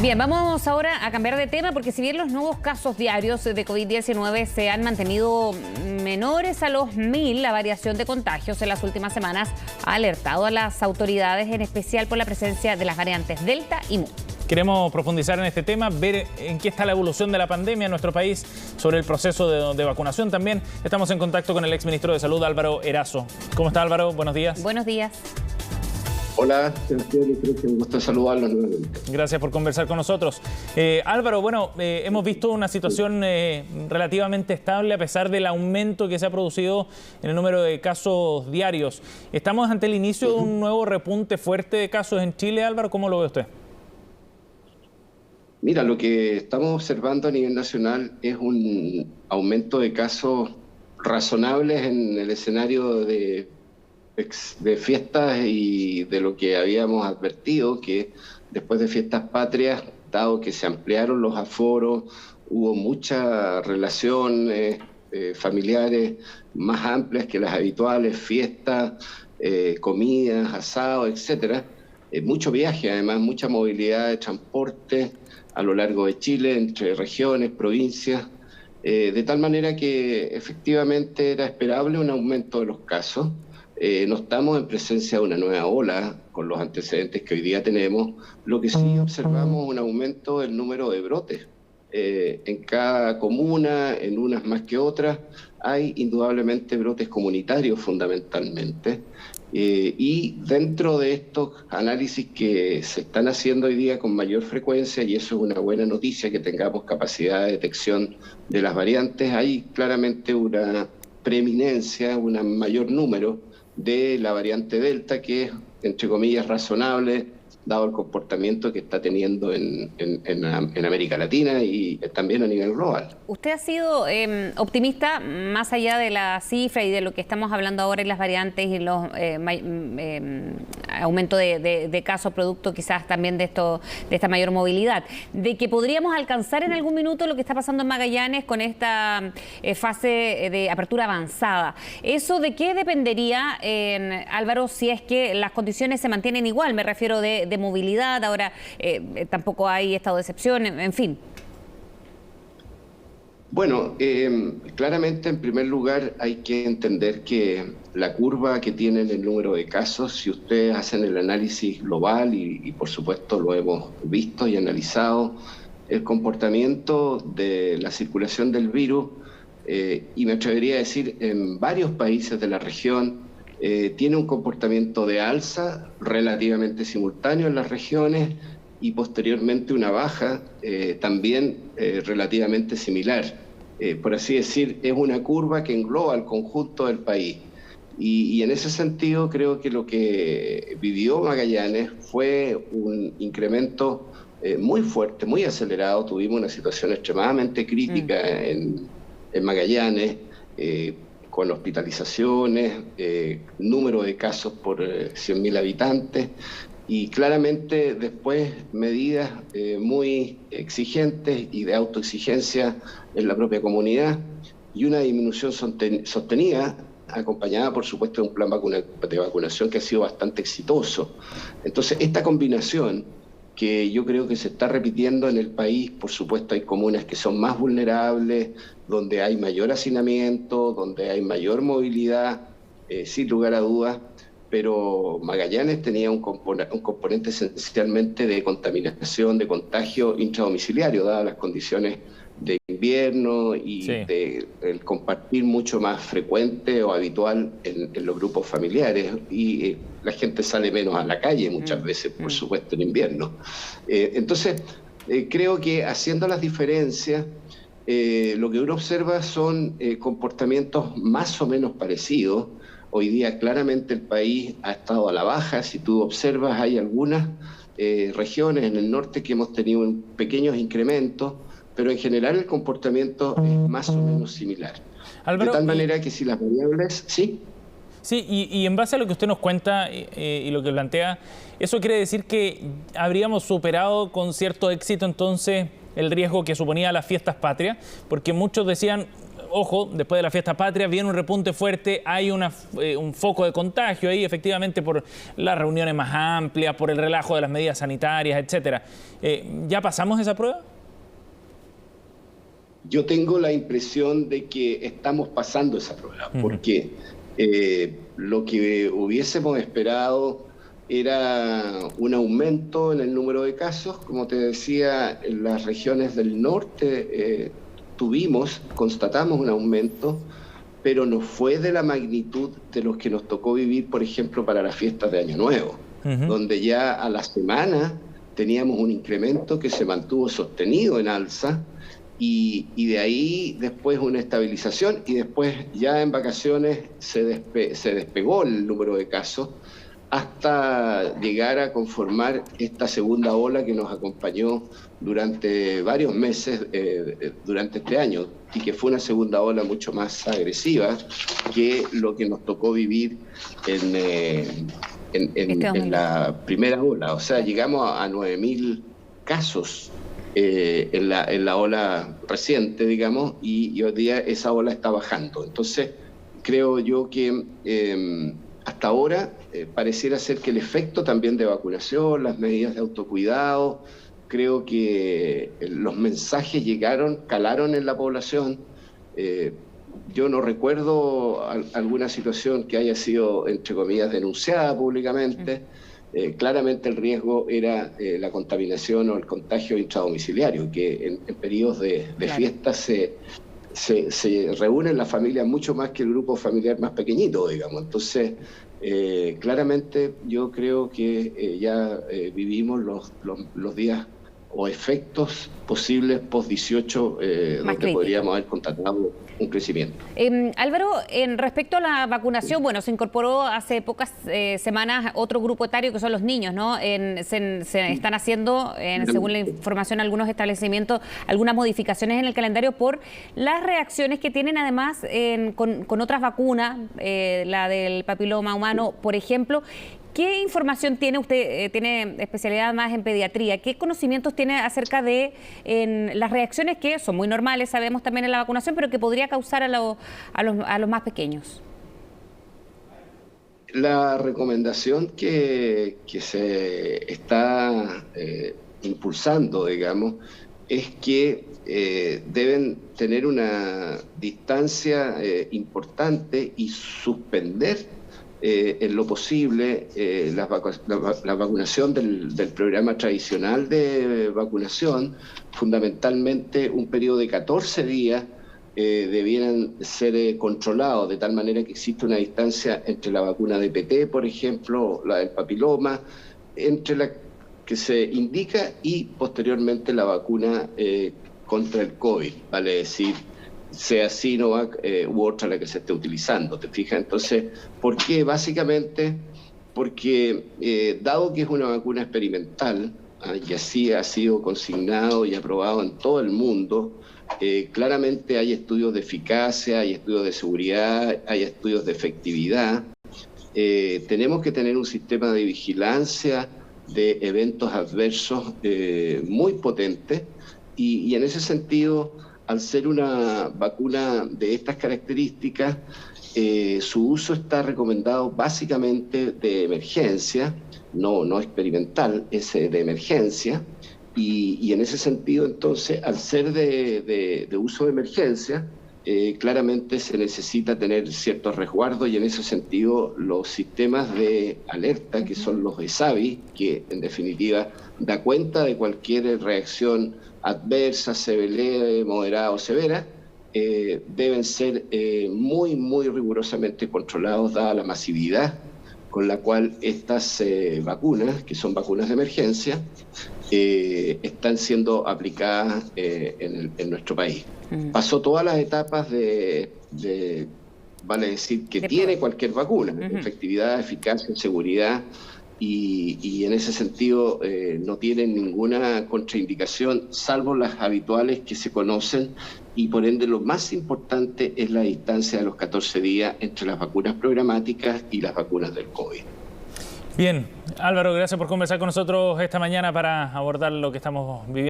Bien, vamos ahora a cambiar de tema porque si bien los nuevos casos diarios de COVID-19 se han mantenido menores a los 1000, la variación de contagios en las últimas semanas ha alertado a las autoridades, en especial por la presencia de las variantes Delta y Mu. Queremos profundizar en este tema, ver en qué está la evolución de la pandemia en nuestro país, sobre el proceso de vacunación también. Estamos en contacto con el exministro de Salud, Álvaro Erazo. ¿Cómo está, Álvaro? Buenos días. Buenos días. Hola, Sebastián, un gusto saludarlos nuevamente. Gracias por conversar con nosotros. Álvaro, bueno, hemos visto una situación relativamente estable a pesar del aumento que se ha producido en el número de casos diarios. ¿Estamos ante el inicio de un nuevo repunte fuerte de casos en Chile, Álvaro? ¿Cómo lo ve usted? Mira, lo que estamos observando a nivel nacional es un aumento de casos razonables en el escenario de fiestas y de lo que habíamos advertido, que después de fiestas patrias, dado que se ampliaron los aforos, hubo muchas relaciones familiares más amplias que las habituales, fiestas, comidas, asados, etcétera. Mucho viaje, además, mucha movilidad de transporte a lo largo de Chile, entre regiones, provincias, de tal manera que efectivamente era esperable un aumento de los casos. No estamos en presencia de una nueva ola con los antecedentes que hoy día tenemos. Lo que sí observamos es un aumento del número de brotes. En cada comuna, en unas más que otras, hay indudablemente brotes comunitarios fundamentalmente. Y dentro de estos análisis que se están haciendo hoy día con mayor frecuencia, y eso es una buena noticia, que tengamos capacidad de detección de las variantes, hay claramente una preeminencia, un mayor número de la variante Delta, que es, entre comillas, razonable, dado el comportamiento que está teniendo en América Latina y también a nivel global. ¿Usted ha sido optimista más allá de la cifra y de lo que estamos hablando ahora en las variantes y los aumento de casos producto quizás también de esta mayor movilidad, de que podríamos alcanzar en algún minuto lo que está pasando en Magallanes con esta fase de apertura avanzada? ¿Eso de qué dependería, Álvaro, si es que las condiciones se mantienen igual? Me refiero de movilidad, ahora tampoco hay estado de excepción, en fin. Bueno, claramente en primer lugar hay que entender que la curva que tienen el número de casos, si ustedes hacen el análisis global y por supuesto lo hemos visto y analizado, el comportamiento de la circulación del virus, y me atrevería a decir en varios países de la región, tiene un comportamiento de alza relativamente simultáneo en las regiones y posteriormente una baja también relativamente similar. Por así decir, es una curva que engloba al conjunto del país. Y en ese sentido creo que lo que vivió Magallanes fue un incremento muy fuerte, muy acelerado. Tuvimos una situación extremadamente crítica en Magallanes, con hospitalizaciones, número de casos por 100.000 habitantes y claramente después medidas muy exigentes y de autoexigencia en la propia comunidad y una disminución sostenida, acompañada por supuesto de un plan de vacunación que ha sido bastante exitoso. Entonces esta combinación que yo creo que se está repitiendo en el país, por supuesto hay comunas que son más vulnerables, donde hay mayor hacinamiento, donde hay mayor movilidad, sin lugar a dudas, pero Magallanes tenía un componente esencialmente de contaminación, de contagio intradomiciliario, dadas las condiciones de invierno y sí, el compartir mucho más frecuente o habitual en los grupos familiares, y la gente sale menos a la calle muchas veces, por supuesto, en invierno. Entonces, creo que haciendo las diferencias, lo que uno observa son comportamientos más o menos parecidos. Hoy día claramente el país ha estado a la baja. Si tú observas, hay algunas regiones en el norte que hemos tenido pequeños incrementos, pero en general el comportamiento es más o menos similar. Álvaro, de tal manera que si las variables... ¿Sí? Sí, y en base a lo que usted nos cuenta y lo que plantea, ¿eso quiere decir que habríamos superado con cierto éxito entonces el riesgo que suponía las fiestas patrias? Porque muchos decían, ojo, después de la fiesta patria viene un repunte fuerte, hay un foco de contagio ahí, efectivamente, por las reuniones más amplias, por el relajo de las medidas sanitarias, etcétera. ¿Ya pasamos esa prueba? Yo tengo la impresión de que estamos pasando esa prueba, porque lo que hubiésemos esperado era un aumento en el número de casos. Como te decía, en las regiones del norte constatamos un aumento, pero no fue de la magnitud de los que nos tocó vivir, por ejemplo, para las fiestas de Año Nuevo, donde ya a la semana teníamos un incremento que se mantuvo sostenido en alza, y de ahí después una estabilización, y después ya en vacaciones se despegó el número de casos hasta llegar a conformar esta segunda ola que nos acompañó durante varios meses durante este año, y que fue una segunda ola mucho más agresiva que lo que nos tocó vivir en la primera ola. O sea, llegamos a 9.000 casos en la ola reciente, digamos, y hoy día esa ola está bajando. Entonces, creo yo que hasta ahora pareciera ser que el efecto también de vacunación, las medidas de autocuidado, creo que los mensajes calaron en la población. Yo no recuerdo alguna situación que haya sido, entre comillas, denunciada públicamente. Claramente el riesgo era la contaminación o el contagio intradomiciliario, que en periodos de fiestas se reúnen las familias mucho más que el grupo familiar más pequeñito, digamos. Entonces, claramente yo creo que ya vivimos los días o efectos posibles post-18 donde podríamos haber constatado un crecimiento. Álvaro, en respecto a la vacunación, bueno, se incorporó hace pocas semanas otro grupo etario que son los niños, ¿no? Se están haciendo, según la información, algunos establecimientos, algunas modificaciones en el calendario por las reacciones que tienen además con otras vacunas, la del papiloma humano, por ejemplo. ¿Qué información tiene usted? Tiene especialidad más en pediatría. ¿Qué conocimientos tiene acerca de las reacciones que son muy normales, sabemos también en la vacunación, pero que podría causar a los más pequeños? La recomendación que se está impulsando, digamos, es que deben tener una distancia importante y suspender en lo posible la vacunación del programa tradicional de vacunación. Fundamentalmente un periodo de 14 días debieran ser controlados, de tal manera que existe una distancia entre la vacuna de PT, por ejemplo, la del papiloma, entre la que se indica y posteriormente la vacuna contra el COVID, vale decir, sea Sinovac u otra la que se esté utilizando, ¿te fijas? Entonces, ¿por qué? Básicamente porque dado que es una vacuna experimental, y así ha sido consignado y aprobado en todo el mundo, claramente hay estudios de eficacia, hay estudios de seguridad, hay estudios de efectividad. Tenemos que tener un sistema de vigilancia de eventos adversos muy potente, y en ese sentido, al ser una vacuna de estas características, su uso está recomendado básicamente de emergencia, no experimental, es de emergencia, y en ese sentido, entonces, al ser de uso de emergencia, claramente se necesita tener ciertos resguardos, y en ese sentido los sistemas de alerta, que son los ESAVI, que en definitiva da cuenta de cualquier reacción adversa, leve, moderada o severa, deben ser muy, muy rigurosamente controlados, dada la masividad con la cual estas vacunas, que son vacunas de emergencia, están siendo aplicadas en nuestro país. Pasó todas las etapas vale decir, que tiene cualquier vacuna, efectividad, eficacia, seguridad, y en ese sentido no tienen ninguna contraindicación, salvo las habituales que se conocen, y por ende lo más importante es la distancia de los 14 días entre las vacunas programáticas y las vacunas del COVID. Bien, Álvaro, gracias por conversar con nosotros esta mañana para abordar lo que estamos viviendo.